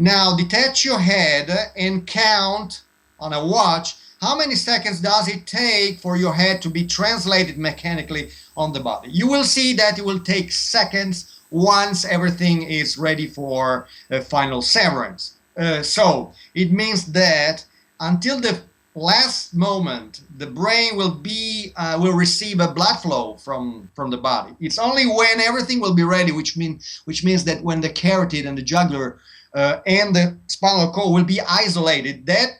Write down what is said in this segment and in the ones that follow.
Now detach your head and count on a watch how many seconds does it take for your head to be translated mechanically on the body. You will see that it will take seconds once everything is ready for final severance. So it means that until the last moment, the brain will receive a blood flow from the body. It's only when everything will be ready, which means that when the carotid and the jugular and the spinal cord will be isolated, that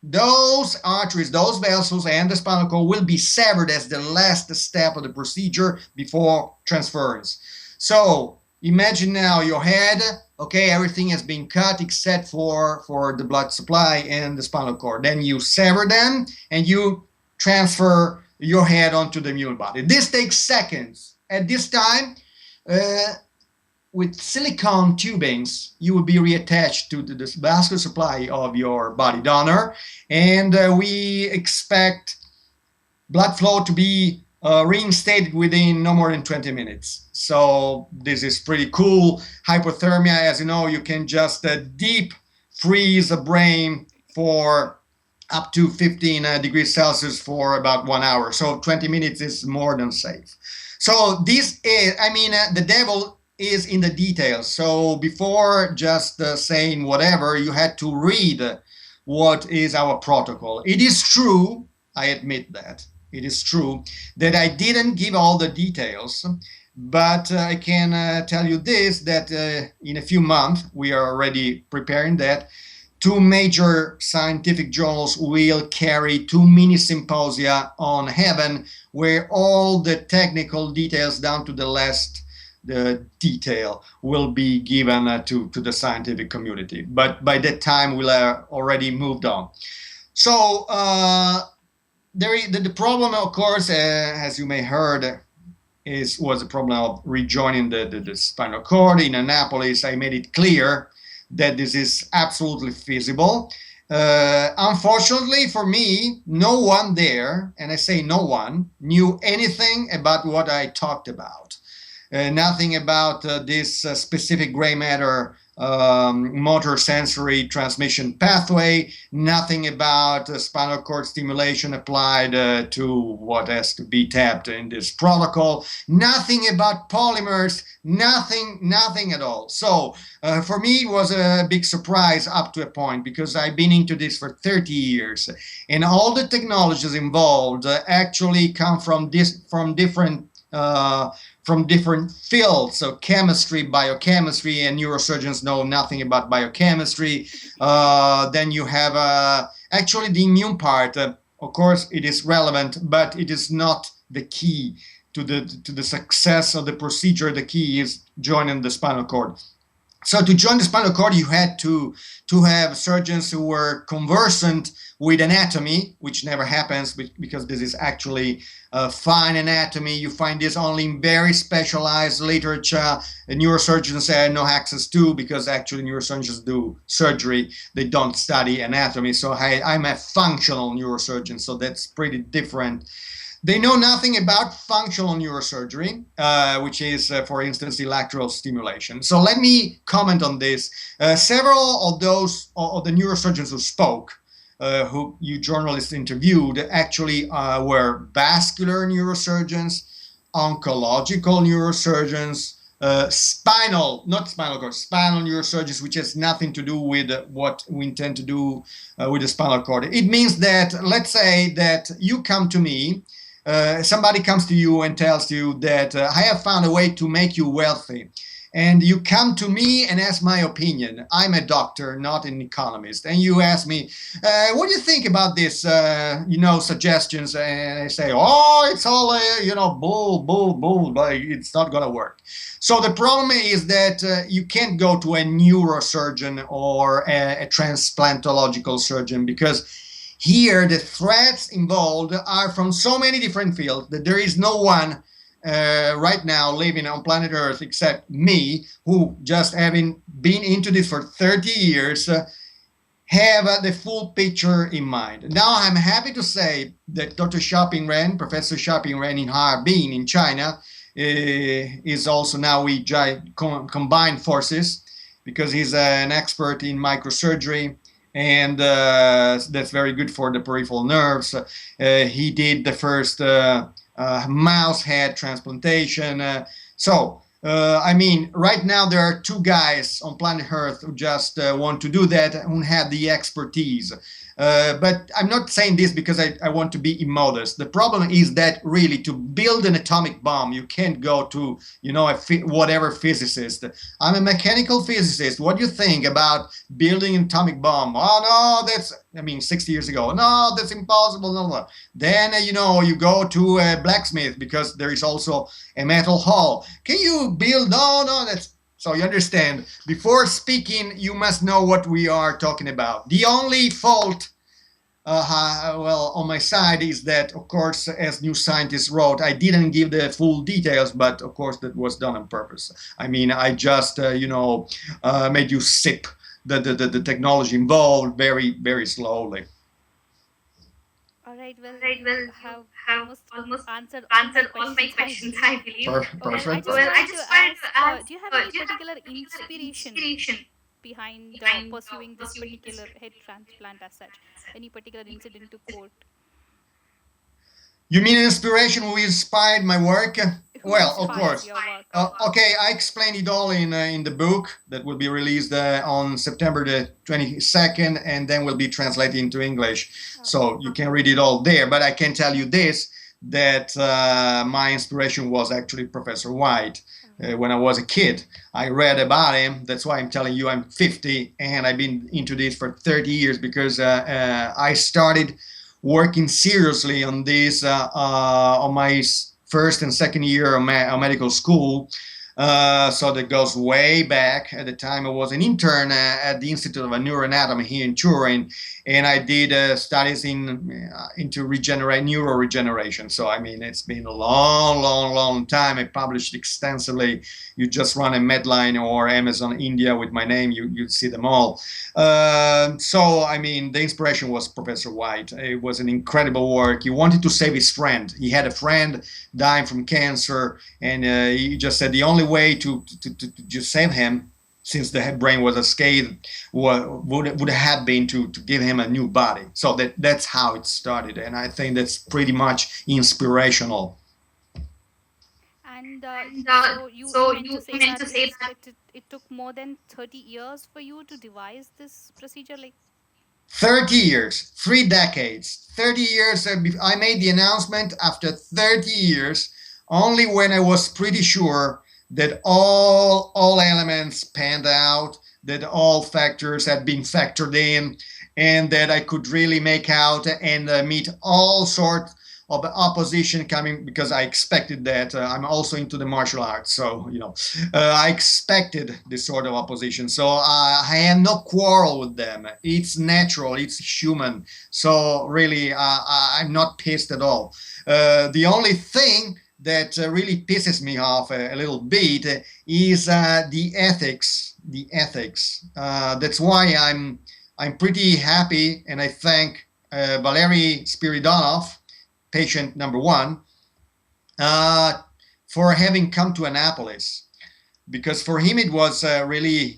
those arteries, those vessels, and the spinal cord will be severed as the last step of the procedure before transference. So imagine now your head, okay, everything has been cut except for the blood supply and the spinal cord. Then you sever them and you transfer your head onto the mule body. This takes seconds. At this time, with silicone tubings, you will be reattached to the vascular supply of your body donor, and we expect blood flow to be reinstated within no more than 20 minutes. So this is pretty cool. Hypothermia, as you know, you can just deep freeze a brain for up to 15 degrees Celsius for about 1 hour. So 20 minutes is more than safe. So this is, the devil is in the details. So before just saying whatever, you had to read what is our protocol. It is true, I admit that. It is true that I didn't give all the details, but I can tell you this, that in a few months, we are already preparing that, 2 major scientific journals will carry 2 mini symposia on heaven, where all the technical details down to the last detail will be given to the scientific community. But by that time, we'll have already moved on. So the problem, of course, as you may heard, was a problem of rejoining the spinal cord. In Annapolis, I made it clear that this is absolutely feasible. Unfortunately for me, no one there, and I say no one, knew anything about what I talked about. Nothing about this specific gray matter motor sensory transmission pathway, nothing about spinal cord stimulation applied to what has to be tapped in this protocol, nothing about polymers, nothing at all. So for me, it was a big surprise up to a point, because I've been into this for 30 years, and all the technologies involved actually come from different fields, so chemistry, biochemistry, and neurosurgeons know nothing about biochemistry. Then you have actually the immune part. Of course, it is relevant, but it is not the key to the success of the procedure. The key is joining the spinal cord. So to join the spinal cord, you had to have surgeons who were conversant with anatomy, which never happens because this is actually fine anatomy. You find this only in very specialized literature. Neurosurgeons have no access to, because actually neurosurgeons do surgery. They don't study anatomy. So I'm a functional neurosurgeon, so that's pretty different. They know nothing about functional neurosurgery, which is, for instance, electrical stimulation. So let me comment on this. Several of the neurosurgeons who spoke, who you journalists interviewed, actually were vascular neurosurgeons, oncological neurosurgeons, spinal neurosurgeons, which has nothing to do with what we intend to do with the spinal cord. It means that, let's say that you come to me, somebody comes to you and tells you that I have found a way to make you wealthy. And you come to me and ask my opinion. I'm a doctor, not an economist. And you ask me, what do you think about this, suggestions? And I say, oh, it's all, bull, but it's not going to work. So the problem is that you can't go to a neurosurgeon or a transplantological surgeon, because here the threats involved are from so many different fields that there is no one right now living on planet Earth except me, who, just having been into this for 30 years, have the full picture in mind. Now I'm happy to say that Dr. Xiaoping Ren, Professor Xiaoping Ren in Harbin in China, is also, now we combine forces. because he's an expert in microsurgery, and that's very good for the peripheral nerves. He did the first mouse head transplantation. I mean, right now there are two guys on planet Earth who just want to do that, who have the expertise. But I'm not saying this because I want to be immodest. The problem is that really to build an atomic bomb, you can't go to, whatever physicist. I'm a mechanical physicist. What do you think about building an atomic bomb? Oh, no, 60 years ago. No, that's impossible. No, no. Then, you go to a blacksmith because there is also a metal hall. Can you build? No, that's so you understand, before speaking, you must know what we are talking about. The only fault, on my side is that, of course, as New Scientist wrote, I didn't give the full details, but of course that was done on purpose. I mean, I just, made you sip the technology involved very, very slowly. All right, well, you have almost answered all my questions, I believe. Well, I Perfect. just wanted to ask, do you have any particular inspiration behind pursuing this particular head transplant as such? Any particular incident to quote? You mean inspiration who inspired my work? Who Well, of inspires course. your work? Okay, I explained it all in the book that will be released on September the 22nd, and then will be translated into English. Okay. So you can read it all there. But I can tell you this, that my inspiration was actually Professor White. Okay. When I was a kid, I read about him. That's why I'm telling you I'm 50, and I've been into this for 30 years because I started working seriously on this on my first and second year of medical school. So that goes way back. At the time, I was an intern at the Institute of Neuroanatomy here in Turin, and I did studies into neuroregeneration. So I mean, it's been a long, long, long time. I published extensively. You just run a Medline or Amazon India with my name, you see them all. So I mean, the inspiration was Professor White. It was an incredible work. He wanted to save his friend. He had a friend dying from cancer, and he just said the only way to just save him, since the brain was unscathed, would have been to give him a new body. So that's how it started, and I think that's pretty much inspirational. And so you meant to say that it took more than 30 years for you to devise this procedure, like. 30 years, 3 decades, 30 years. I made the announcement after 30 years, only when I was pretty sure that all elements panned out, that all factors had been factored in, and that I could really make out and meet all sorts of opposition coming, because I expected that. I'm also into the martial arts, so I expected this sort of opposition. So I have no quarrel with them. It's natural, it's human. So really, I'm not pissed at all. The only thing that really pisses me off a little bit is the ethics. The ethics. That's why I'm pretty happy, and I thank Valery Spiridonov, patient number one, uh, for having come to Annapolis, because for him it was really,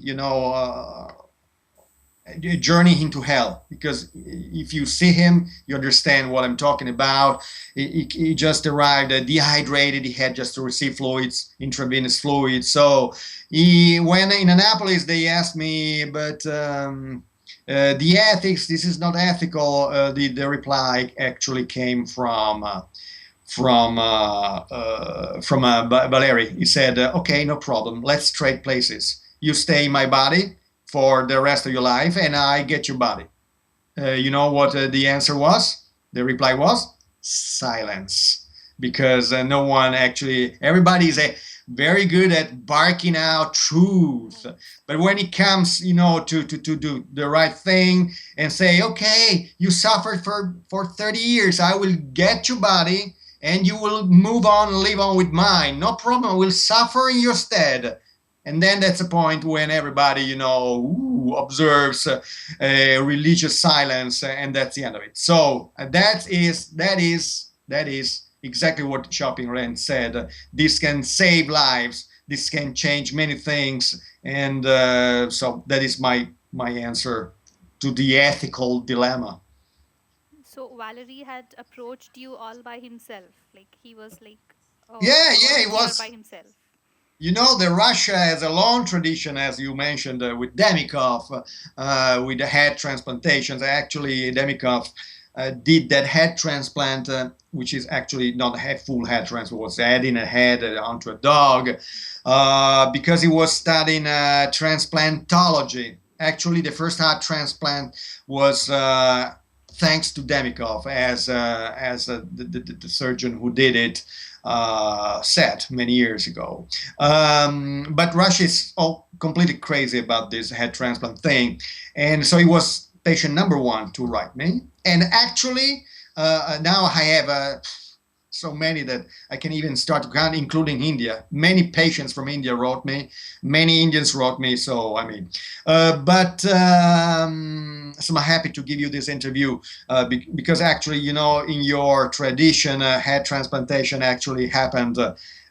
a journey into hell. Because if you see him, you understand what I'm talking about. He just arrived dehydrated. He had just to receive fluids, intravenous fluids. So when in Annapolis, they asked me, but the ethics, this is not ethical. The reply actually came from Valeri. He said, "Okay, no problem. Let's trade places. You stay in my body for the rest of your life, and I get your body." You know what the answer was? The reply was silence, because no one actually. Everybody is very good at barking out truth, Right. but when it comes, to do the right thing and say, "Okay, you suffered for 30 years. I will get your body, and you will move on and live on with mine. No problem. I will suffer in your stead." And then that's a point when everybody, observes a religious silence, and that's the end of it. So that is exactly what Shopping Rent said. This can save lives. this can change many things, and so that is my answer to the ethical dilemma. So Valerie had approached you all by himself, like he was like Yeah, a yeah, it volunteer by was. himself. You know, the Russia has a long tradition, as you mentioned, with Demikov, with the head transplantations. Actually, Demikov did that head transplant, which is actually not a full head transplant, was adding a head onto a dog, because he was studying transplantology. Actually, the first heart transplant was thanks to Demikov, as the surgeon who did it said many years ago. But Russia is all completely crazy about this head transplant thing, and so he was patient number one to write me. And actually, now I have so many that I can even start to count, including India. Many patients from India wrote me. Many Indians wrote me. So I mean, so I'm happy to give you this interview because actually, you know, in your tradition, head transplantation actually happened.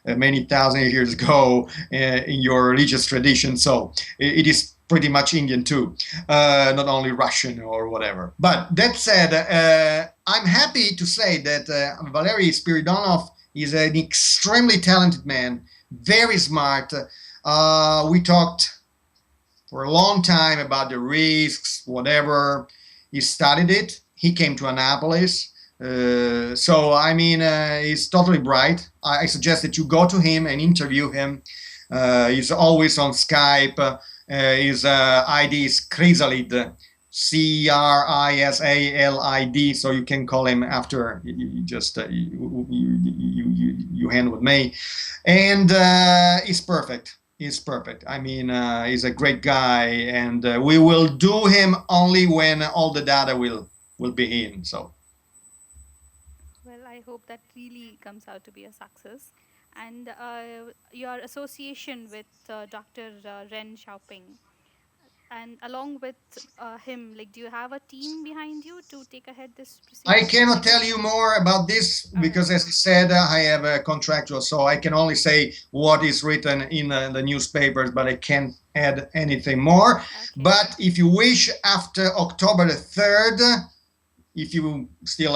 Many thousand years ago in your religious tradition, so it is pretty much Indian too, not only Russian or whatever. But that said, I'm happy to say that Valery Spiridonov is an extremely talented man, very smart. We talked for a long time about the risks, whatever. He studied it. He came to Annapolis. So, I mean, he's totally bright. I suggest that you go to him and interview him. He's always on Skype. His ID is Chrysalid, Crisalid. So you can call him after you just you hand with me, and he's perfect. He's perfect. I mean, he's a great guy, and we will do him only when all the data will be in. So Well, I hope that really comes out to be a success. And your association with Dr. Ren Xiaoping, and along with him, like, do you have a team behind you to take ahead this I cannot procedure? tell you more about this All because, right. as I said, I have a contractual, so I can only say what is written in the newspapers, but I can't add anything more. Okay. But if you wish, after October the 3rd, if you still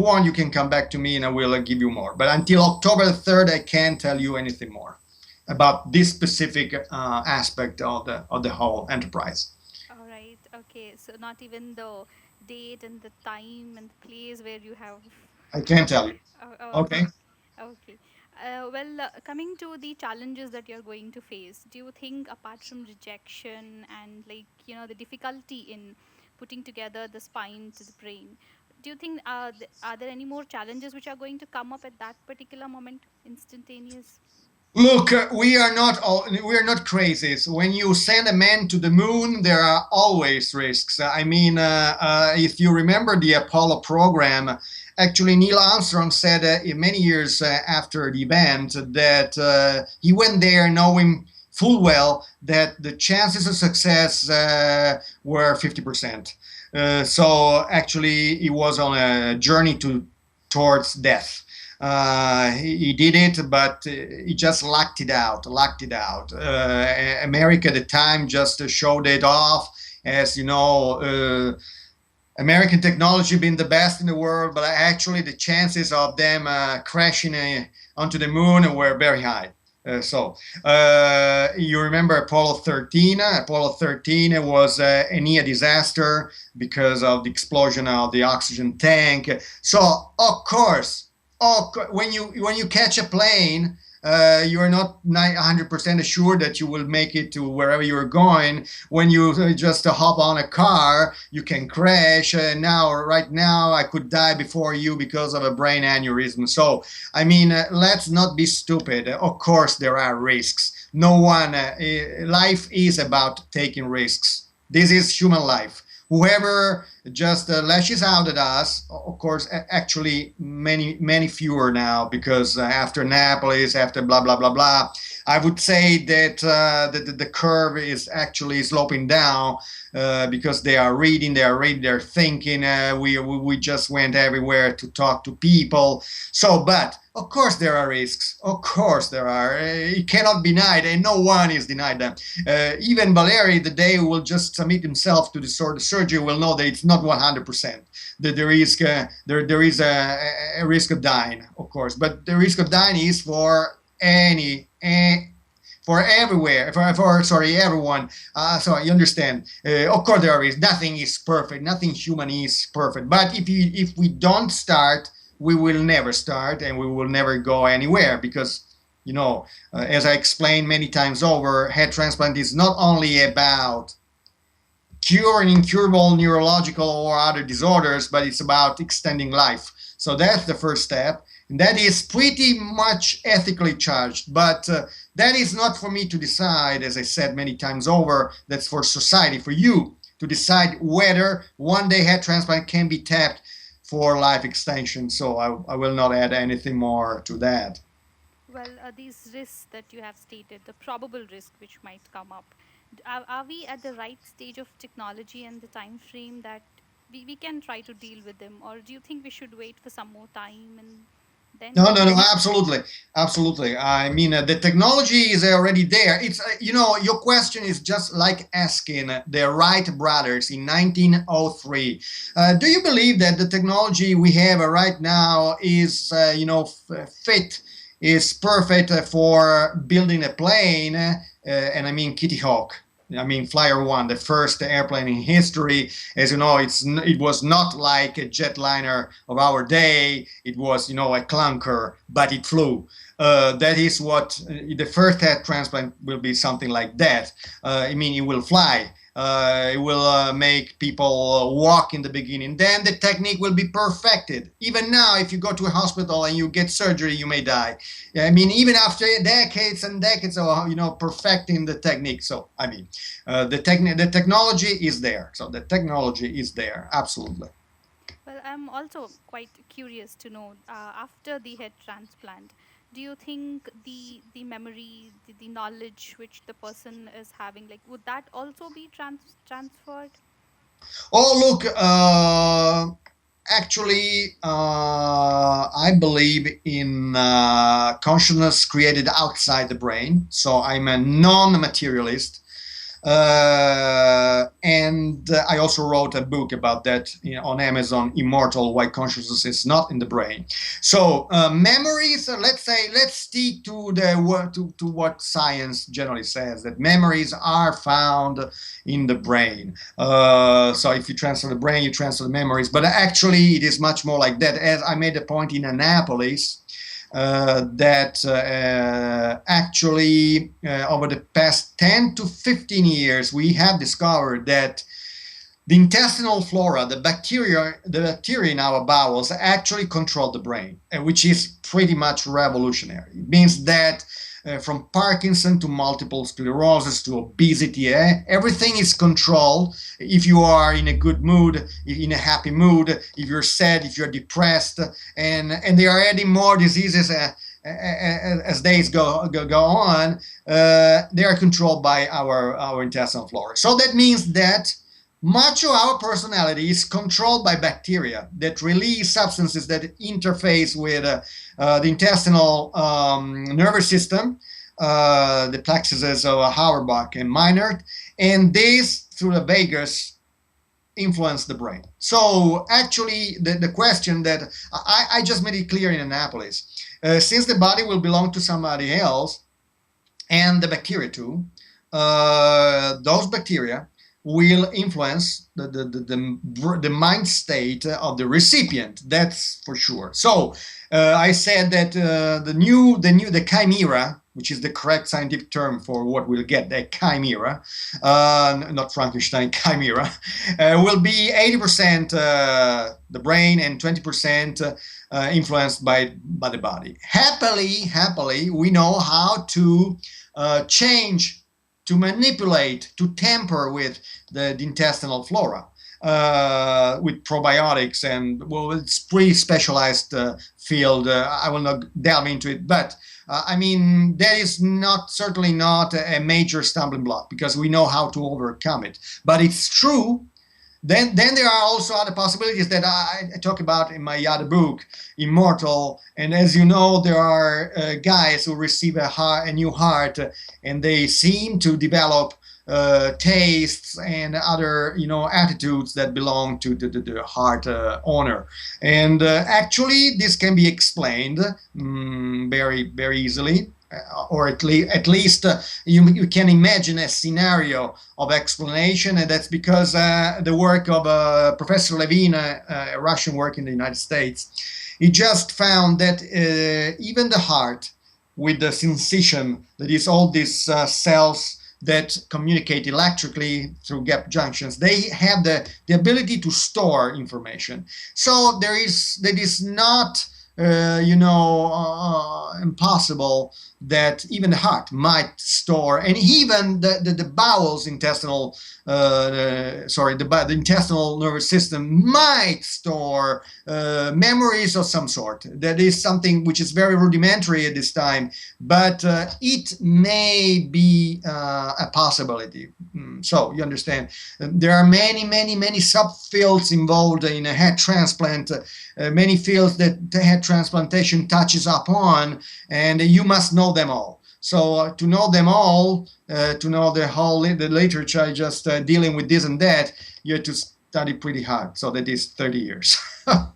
want, you can come back to me and I will give you more. But until October the 3rd, I can't tell you anything more about this specific aspect of the whole enterprise. All right. Okay. So not even the date and the time and the place where you have. I can't tell you. Okay. Okay. Okay. Well, coming to the challenges that you're going to face, do you think apart from rejection and, like, the difficulty in putting together the spine to the brain, do you think are there any more challenges which are going to come up at that particular moment, instantaneous? Look, we are not crazies. When you send a man to the moon, there are always risks. I mean, if you remember the Apollo program, actually Neil Armstrong said many years after the event that he went there knowing full well that the chances of success were 50%. So actually, he was on a journey towards death. He did it, but he just lucked it out. Lucked it out. America at the time just showed it off, as you know. American technology being the best in the world, but actually the chances of them crashing onto the moon were very high. You remember Apollo 13? Apollo 13 was a near disaster because of the explosion of the oxygen tank. So of course, when you catch a plane, you are not 100% assured that you will make it to wherever you're going. When you just hop on a car, you can crash. Right now, I could die before you because of a brain aneurysm. So, I mean, let's not be stupid. Of course, there are risks. No one, life is about taking risks. This is human life. Whoever just lashes out at us, of course, actually many fewer now because after Naples, after blah blah blah blah, I would say that the curve is actually sloping down. because they are reading, they're thinking. We just went everywhere to talk to people. So, but of course there are risks. Of course there are. It cannot be denied, and no one is denied them. Even Valeri, the day will just submit himself to the sort of surgery, will know that it's not 100%. That there is there is a risk of dying, of course, but the risk of dying is for for everywhere, for sorry, everyone. So you understand. Of course, there is nothing is perfect. Nothing human is perfect. But if we don't start, we will never start, and we will never go anywhere because as I explained many times over, head transplant is not only about curing incurable neurological or other disorders, but it's about extending life. So that's the first step. And that is pretty much ethically charged. But that is not for me to decide, as I said many times over. That's for society, for you to decide whether one day head transplant can be tapped for life extension. So I will not add anything more to that. Well, these risks that you have stated, the probable risk which might come up, are we at the right stage of technology and the time frame that we can try to deal with them? Or do you think we should wait for some more time and then No, no, go? no, absolutely, absolutely. I mean, the technology is already there. It's, your question is just like asking the Wright brothers in 1903. Do you believe that the technology we have right now is, fit, is perfect for building a plane? And I mean Kitty Hawk. I mean, Flyer One, the first airplane in history. As you know, it was not like a jetliner of our day. It was, a clunker, but it flew. That is what the first head transplant will be, something like that. I mean, it will fly. It will make people walk in the beginning. Then the technique will be perfected. Even now, if you go to a hospital and you get surgery, you may die. I mean, even after decades and decades of perfecting the technique. So I mean, the technology is there. So the technology is there, absolutely. Well, I'm also quite curious to know after the head transplant, do you think the memory, the knowledge which the person is having, like, would that also be transferred? Oh, look, actually, I believe in consciousness created outside the brain. So I'm a non-materialist. And I also wrote a book about that, on Amazon, Immortal: Why Consciousness is Not in the Brain. So memories, let's stick to to what science generally says, that memories are found in the brain. So if you transfer the brain, you transfer the memories. But actually, it is much more like that. As I made a point in Annapolis, that actually over the past 10 to 15 years, we have discovered that the intestinal flora, the bacteria in our bowels actually control the brain, which is pretty much revolutionary. It means that from Parkinson to multiple sclerosis to obesity, everything is controlled. If you are in a good mood, in a happy mood, if you're sad, if you're depressed, and they are adding more diseases as days go on, they are controlled by our intestinal flora. So that means that much of our personality is controlled by bacteria that release substances that interface with the intestinal nervous system, the plexuses of Auerbach and Meinert, and these, through the vagus, influence the brain. So actually, the question that I just made it clear in Annapolis, since the body will belong to somebody else, and the bacteria too, those bacteria will influence the mind state of the recipient. That's for sure. So I said that the chimera, which is the correct scientific term for what we'll get, the chimera, not Frankenstein, chimera, will be 80% the brain and 20% influenced by the body. Happily, we know how to change, to manipulate, to tamper with the intestinal flora with probiotics, and well, it's pretty specialized field. I will not delve into it, but I mean, that is not certainly not a major stumbling block because we know how to overcome it. But it's true. Then there are also other possibilities that I talk about in my other book, Immortal. And as you know, there are guys who receive a new heart, and they seem to develop tastes and other attitudes that belong to the heart owner. And actually, this can be explained very easily. Or at least you can imagine a scenario of explanation, and that's because the work of Professor Levine, a Russian work in the United States, he just found that even the heart, with the sensation, that is all these cells that communicate electrically through gap junctions, they have the ability to store information. So that is not impossible that even the heart might store, and even the bowels intestinal the intestinal nervous system might store memories of some sort. That is something which is very rudimentary at this time, but it may be a possibility. So you understand, there are many subfields involved in a head transplant, many fields that the head transplantation touches upon, and you must know them all. So to know them all, to know the literature, just dealing with this and that, you have to study pretty hard. So that is 30 years. Well,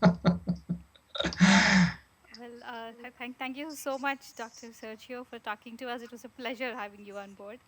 thank you so much, Dr. Sergio, for talking to us. It was a pleasure having you on board.